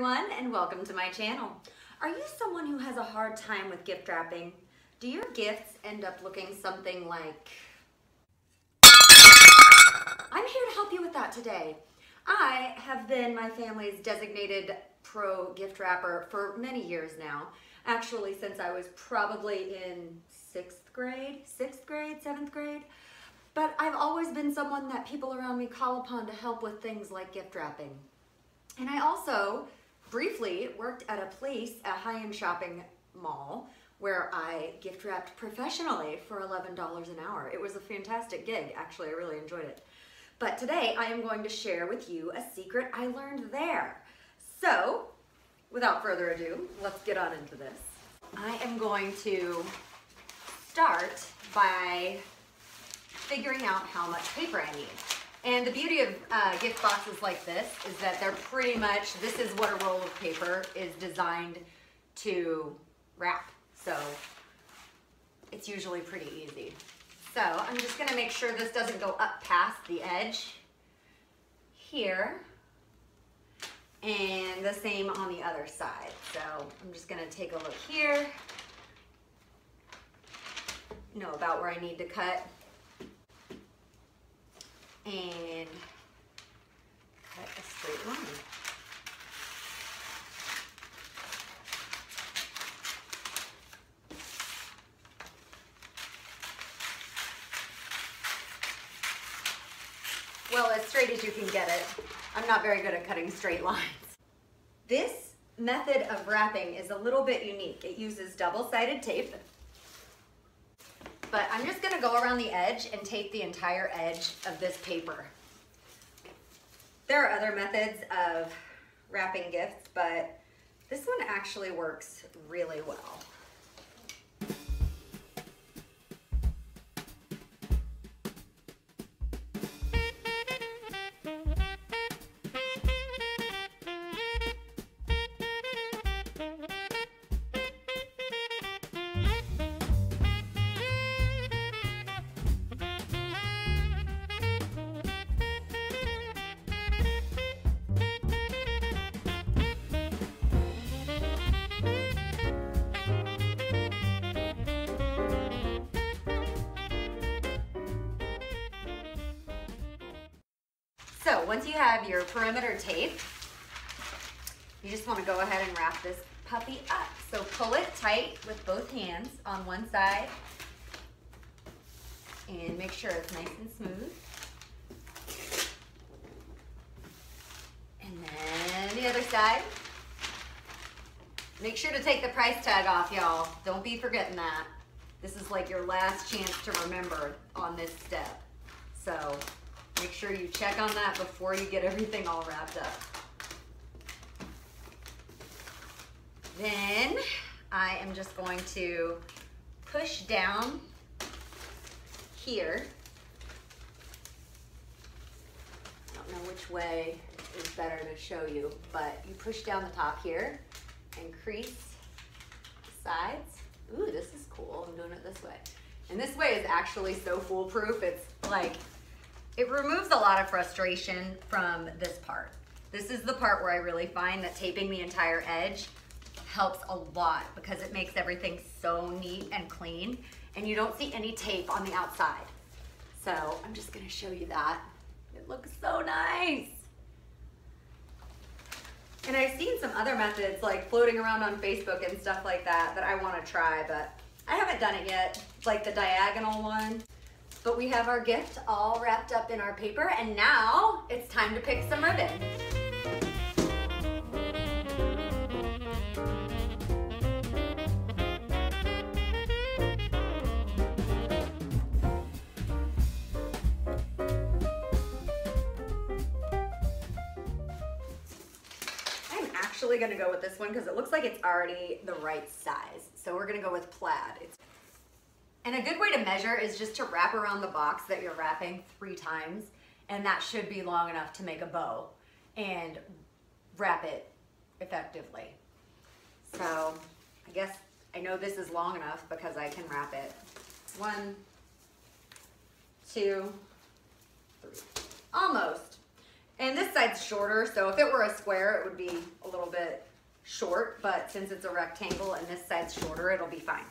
everyone, and welcome to my channel. Are you someone who has a hard time with gift wrapping? Do your gifts end up looking something like... I'm here to help you with that today. I have been my family's designated pro gift wrapper for many years now. Actually, since I was probably in 6th grade, 7th grade. But I've always been someone that people around me call upon to help with things like gift wrapping. And I also briefly worked at a place, a high-end shopping mall, where I gift wrapped professionally for $11 an hour. It was a fantastic gig, actually, I really enjoyed it. But today I am going to share with you a secret I learned there. So, without further ado, let's get on into this. I am going to start by figuring out how much paper I need. And the beauty of gift boxes like this is that they're pretty much, this is what a roll of paper is designed to wrap. So it's usually pretty easy. So I'm just gonna make sure this doesn't go up past the edge here. And the same on the other side. So I'm just gonna take a look here. Know about where I need to cut. And cut a straight line. Well, as straight as you can get it. I'm not very good at cutting straight lines. This method of wrapping is a little bit unique. It uses double-sided tape. But I'm just gonna go around the edge and tape the entire edge of this paper. There are other methods of wrapping gifts, but this one actually works really well. So once you have your perimeter tape, you just want to go ahead and wrap this puppy up. So pull it tight with both hands on one side and make sure it's nice and smooth. And then the other side. Make sure to take the price tag off, y'all. Don't be forgetting that. This is like your last chance to remember on this step. So make sure you check on that before you get everything all wrapped up. Then I am just going to push down here. I don't know which way is better to show you, but you push down the top here and crease the sides. Ooh, this is cool. I'm doing it this way. And this way is actually so foolproof. It's like, it removes a lot of frustration from this part. This is the part where I really find that taping the entire edge helps a lot because it makes everything so neat and clean and you don't see any tape on the outside. So I'm just gonna show you that. It looks so nice. And I've seen some other methods like floating around on Facebook and stuff like that that I wanna try, but I haven't done it yet. It's like the diagonal one. But we have our gift all wrapped up in our paper, and now it's time to pick some ribbon. I'm actually gonna go with this one because it looks like it's already the right size. So we're gonna go with plaid. And a good way to measure is just to wrap around the box that you're wrapping 3 times, and that should be long enough to make a bow and wrap it effectively. So I guess I know this is long enough because I can wrap it. 1, 2, 3, almost. And this side's shorter, so if it were a square, it would be a little bit short, but since it's a rectangle and this side's shorter, it'll be fine.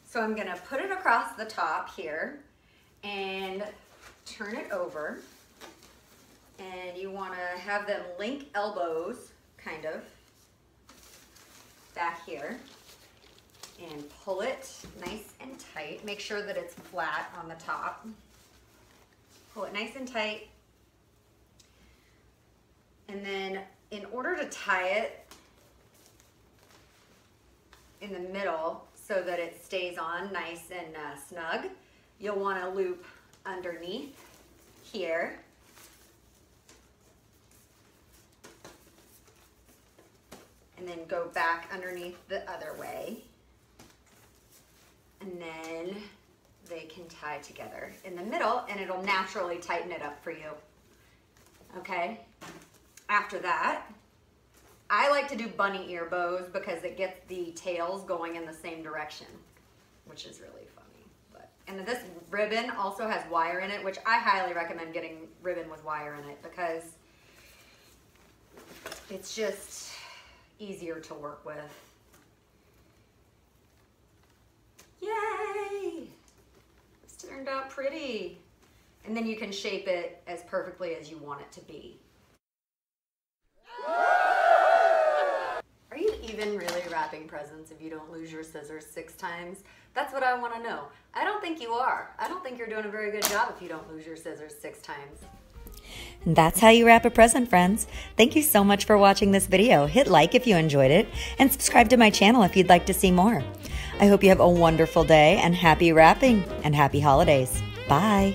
So I'm gonna put it across the top here and turn it over. And you wanna have them link elbows, kind of, back here. And pull it nice and tight. Make sure that it's flat on the top. Pull it nice and tight. And then in order to tie it in the middle so that it stays on nice and snug, you'll want to loop underneath here. And then go back underneath the other way. And then they can tie together in the middle and it'll naturally tighten it up for you. Okay? After that, I like to do bunny ear bows because it gets the tails going in the same direction, which is really funny. And this ribbon also has wire in it, which I highly recommend getting ribbon with wire in it because it's just easier to work with. Yay! It's turned out pretty. And then you can shape it as perfectly as you want it to be. Are you even really wrapping presents if you don't lose your scissors 6 times? That's what I want to know. I don't think you are. I don't think you're doing a very good job if you don't lose your scissors 6 times. And that's how you wrap a present, friends. Thank you so much for watching this video. Hit like if you enjoyed it and subscribe to my channel if you'd like to see more. I hope you have a wonderful day and happy wrapping and happy holidays. Bye.